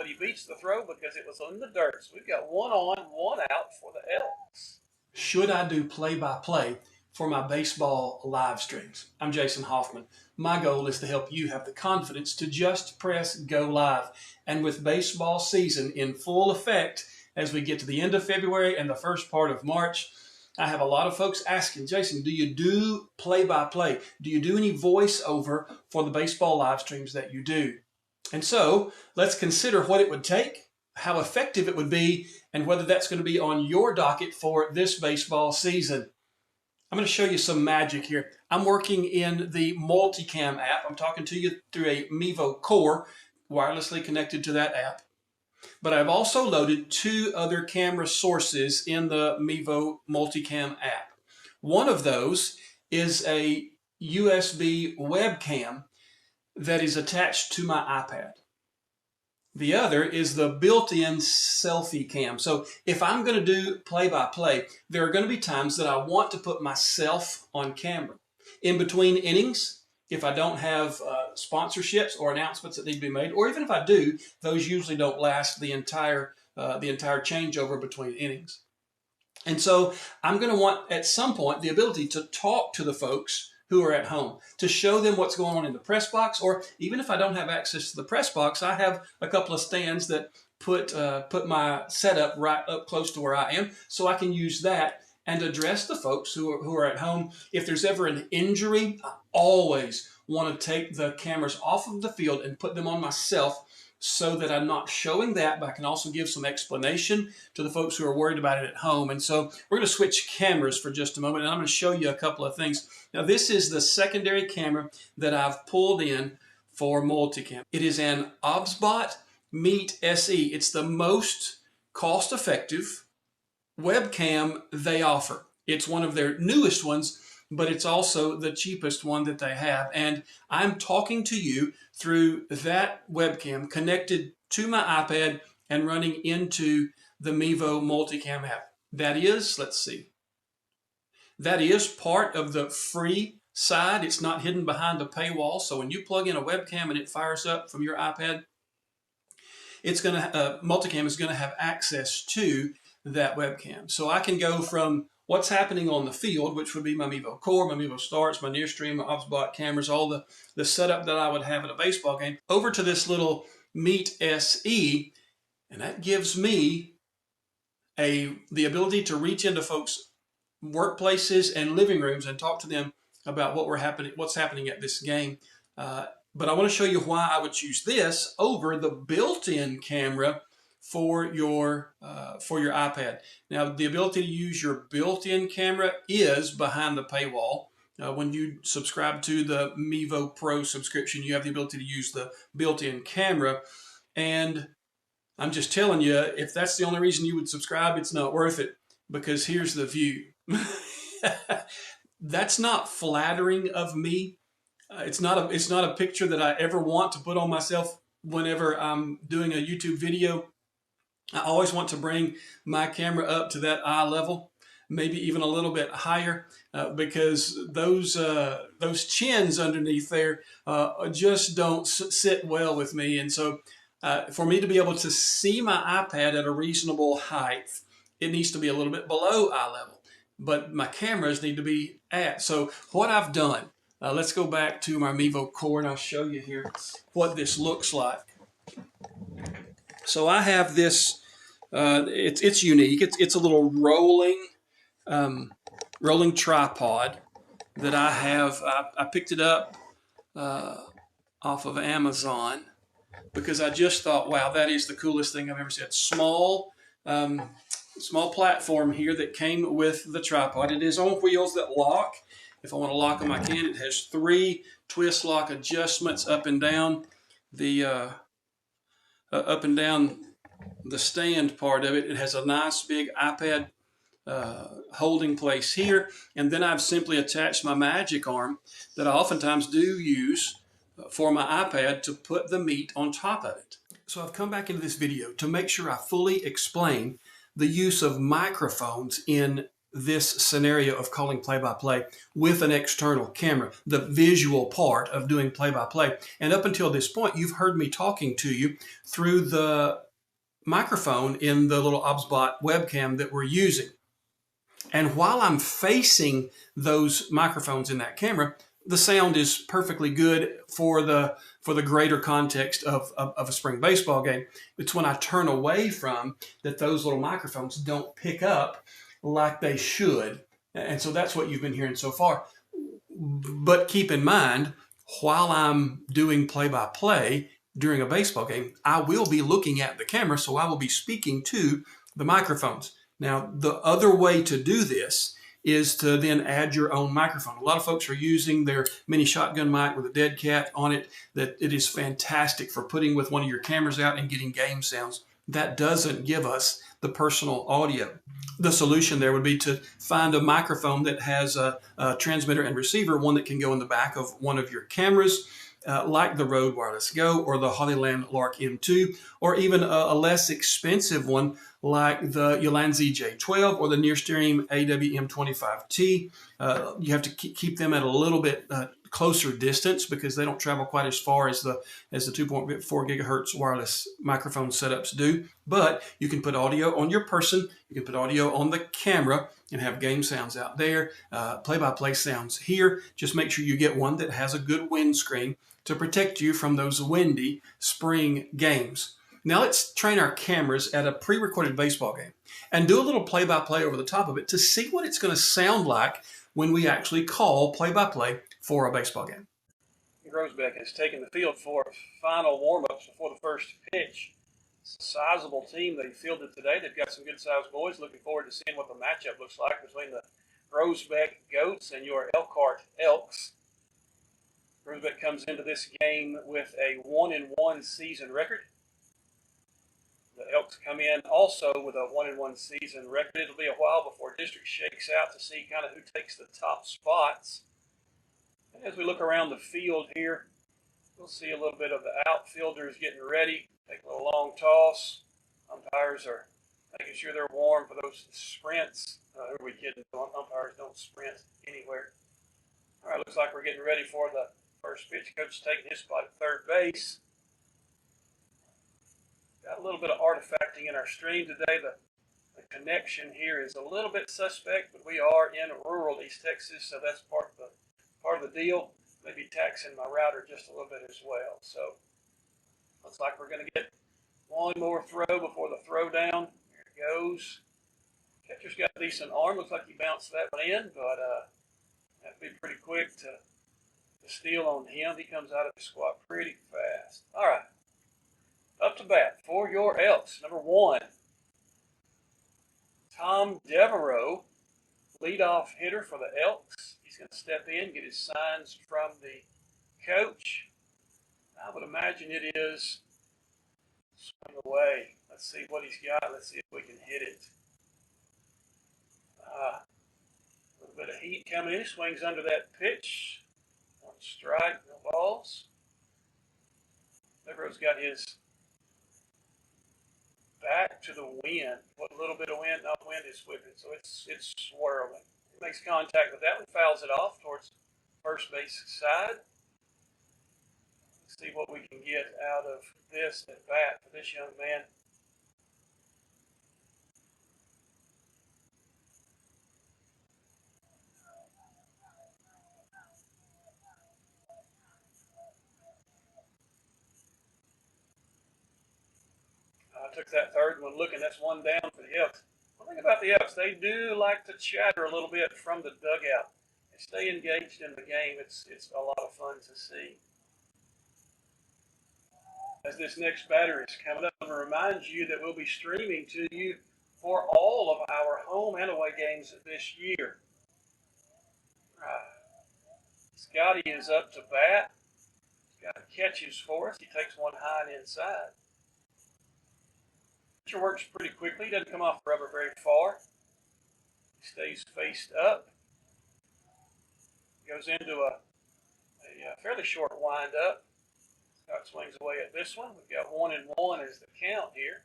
but he beats the throw because it was in the dirt. So we've got 1 on, 1 out for the Elks. Should I do play-by-play for my baseball live streams? I'm Jason Hoffman. My goal is to help you have the confidence to just press go live. And with baseball season in full effect as we get to the end of February and the first part of March, I have a lot of folks asking, Jason, do you do play-by-play? Do you do any voiceover for the baseball live streams that you do? And so let's consider what it would take, how effective it would be, and whether that's going to be on your docket for this baseball season. I'm going to show you some magic here. I'm working in the Multicam app. I'm talking to you through a Mevo Core, wirelessly connected to that app. But I've also loaded 2 other camera sources in the Mevo Multicam app. One of those is a USB webcam that is attached to my iPad. The other is the built-in selfie cam. So if I'm going to do play-by-play, there are going to be times that I want to put myself on camera. In between innings, if I don't have sponsorships or announcements that need to be made, or even if I do, those usually don't last the entire changeover between innings. And so I'm going to want at some point the ability to talk to the folks who are at home, to show them what's going on in the press box, or even if I don't have access to the press box, I have a couple of stands that put my setup right up close to where I am, so I can use that and address the folks who are at home. If there's ever an injury, I always want to take the cameras off of the field and put them on myself so that I'm not showing that, but I can also give some explanation to the folks who are worried about it at home. And so we're going to switch cameras for just a moment, and I'm going to show you a couple of things. Now, this is the secondary camera that I've pulled in for Multicam. It is an OBSBot Meet SE. It's the most cost-effective webcam they offer. It's one of their newest ones, but it's also the cheapest one that they have. And I'm talking to you through that webcam connected to my iPad and running into the Mevo Multicam app. That is, let's see, that is part of the free side. It's not hidden behind a paywall. So when you plug in a webcam and it fires up from your iPad, it's going to Multicam is going to have access to that webcam. So I can go from what's happening on the field, which would be my Mevo Core, my Mevo Starts, my Nearstream, my OBSBot cameras, all the setup that I would have at a baseball game, over to this little Meet SE, and that gives me the ability to reach into folks' workplaces and living rooms and talk to them about what's happening at this game. But I want to show you why I would choose this over the built-in camera for your iPad. Now, the ability to use your built-in camera is behind the paywall. When you subscribe to the Mevo Pro subscription, you have the ability to use the built-in camera. And I'm just telling you, if that's the only reason you would subscribe, it's not worth it, because here's the view. That's not flattering of me. It's not a picture that I ever want to put on myself whenever I'm doing a YouTube video. I always want to bring my camera up to that eye level, maybe even a little bit higher, because those chins underneath there just don't sit well with me. And so for me to be able to see my iPad at a reasonable height, it needs to be a little bit below eye level, but my cameras need to be at. So what I've done, let's go back to my Mevo Core and I'll show you here what this looks like. So I have this, it's unique. It's a little rolling tripod that I have. I picked it up off of Amazon because I just thought, wow, that is the coolest thing I've ever seen. Small platform here that came with the tripod. It is on wheels that lock. If I want to lock them, I can. It has 3 twist lock adjustments up and down the stand part of it. It has a nice big iPad holding place here, and then I've simply attached my magic arm that I oftentimes do use for my iPad to put the meat on top of it. So I've come back into this video to make sure I fully explain the use of microphones in this scenario of calling play-by-play with an external camera, the visual part of doing play-by-play. And up until this point, you've heard me talking to you through the microphone in the little OBSBot webcam that we're using. And while I'm facing those microphones in that camera, the sound is perfectly good for the greater context of a spring baseball game. It's when I turn away from that those little microphones don't pick up like they should. And so that's what you've been hearing so far. But keep in mind, while I'm doing play-by-play during a baseball game, I will be looking at the camera, so I will be speaking to the microphones. Now, the other way to do this is to then add your own microphone. A lot of folks are using their mini shotgun mic with a dead cat on it. That it is fantastic for putting with one of your cameras out and getting game sounds. That doesn't give us the personal audio. The solution there would be to find a microphone that has a transmitter and receiver, one that can go in the back of one of your cameras, like the Rode Wireless Go or the Hollyland Lark M2, or even a less expensive one like the Ulanzi J12 or the Nearstream AWM25T. You have to keep them at a little bit closer distance because they don't travel quite as far as the 2.4 gigahertz wireless microphone setups do. But you can put audio on your person, you can put audio on the camera and have game sounds out there, play-by-play sounds here. Just make sure you get one that has a good windscreen to protect you from those windy spring games. Now let's train our cameras at a pre-recorded baseball game and do a little play-by-play over the top of it to see what it's going to sound like when we actually call play-by-play for a baseball game. Grosbeck has taken the field for final warm-ups before the first pitch. It's a sizable team they fielded today. They've got some good-sized boys. Looking forward to seeing what the matchup looks like between the Grosbeck Goats and your Elkhart Elks. Grosbeck comes into this game with a 1-1 season record. The Elks come in also with a 1-1 season record. It'll be a while before district shakes out to see kind of who takes the top spots. And as we look around the field here, we'll see a little bit of the outfielders getting ready. Take a little long toss. Umpires are making sure they're warm for those sprints. Who are we kidding? Umpires don't sprint anywhere. All right, looks like we're getting ready for the first pitch. Coach taking his spot at third base. Got a little bit of artifacting in our stream today. The connection here is a little bit suspect, but we are in rural East Texas, so that's part of the deal. Maybe taxing my router just a little bit as well. So looks like we're going to get one more throw before the throw down. Here it goes. Catcher's got a decent arm. Looks like he bounced that one in, but that'd be pretty quick to steal on him. He comes out of the squat pretty fast. All right. Up to bat for your Elks. Number 1, Tom Devereaux, leadoff hitter for the Elks. He's going to step in, get his signs from the coach. I would imagine it is swing away. Let's see what he's got. Let's see if we can hit it. A little bit of heat coming in. He swings under that pitch. 1 strike, no balls. Devereaux's got his back to the wind. What little bit of wind, not wind is whipping, so it's swirling. He makes contact with that one, fouls it off towards first base side. Let's see what we can get out of this at bat for this young man. I took that third one looking. That's one down for the Elks. One thing about the Elks, they do like to chatter a little bit from the dugout. They stay engaged in the game. It's a lot of fun to see. As this next batter is coming up, I want to remind you that we'll be streaming to you for all of our home and away games this year. Scotty is up to bat. He's got catches for us. He takes one high and inside. Pitcher works pretty quickly. He doesn't come off the rubber very far. He stays faced up. Goes into a fairly short windup. Scott swings away at this one. We've got 1-1 as the count here.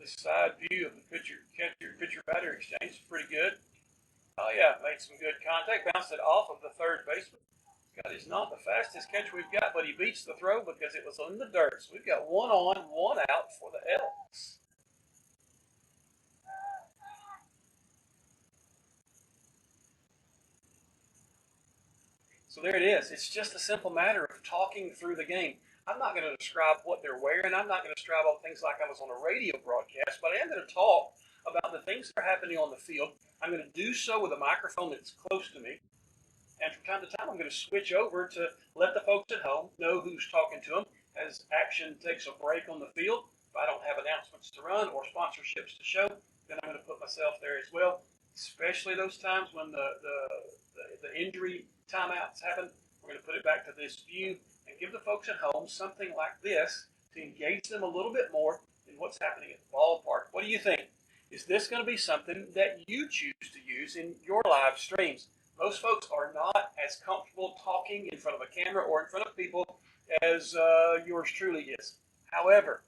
This side view of the pitcher batter exchange is pretty good. Oh yeah, made some good contact, bounced it off of the third baseman. God, he's not the fastest catcher we've got, but he beats the throw because it was in the dirt. So we've got 1 on, 1 out for the Elks. So there it is. It's just a simple matter of talking through the game. I'm not going to describe what they're wearing. I'm not going to describe all things like I was on a radio broadcast, but I am going to talk about the things that are happening on the field. I'm going to do so with a microphone that's close to me. And from time to time, I'm going to switch over to let the folks at home know who's talking to them as action takes a break on the field. If I don't have announcements to run or sponsorships to show, then I'm going to put myself there as well, especially those times when the injury timeouts happen. We're going to put it back to this view and give the folks at home something like this to engage them a little bit more in what's happening at the ballpark. What do you think? Is this going to be something that you choose to use in your live streams? Most folks are not as comfortable talking in front of a camera or in front of people as yours truly is. However,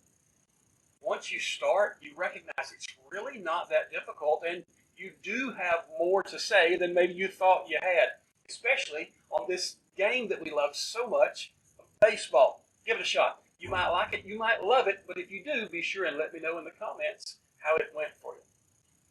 once you start, you recognize it's really not that difficult, and you do have more to say than maybe you thought you had, especially on this game that we love so much, baseball. Give it a shot. You might like it, you might love it, but if you do, be sure and let me know in the comments how it went for you.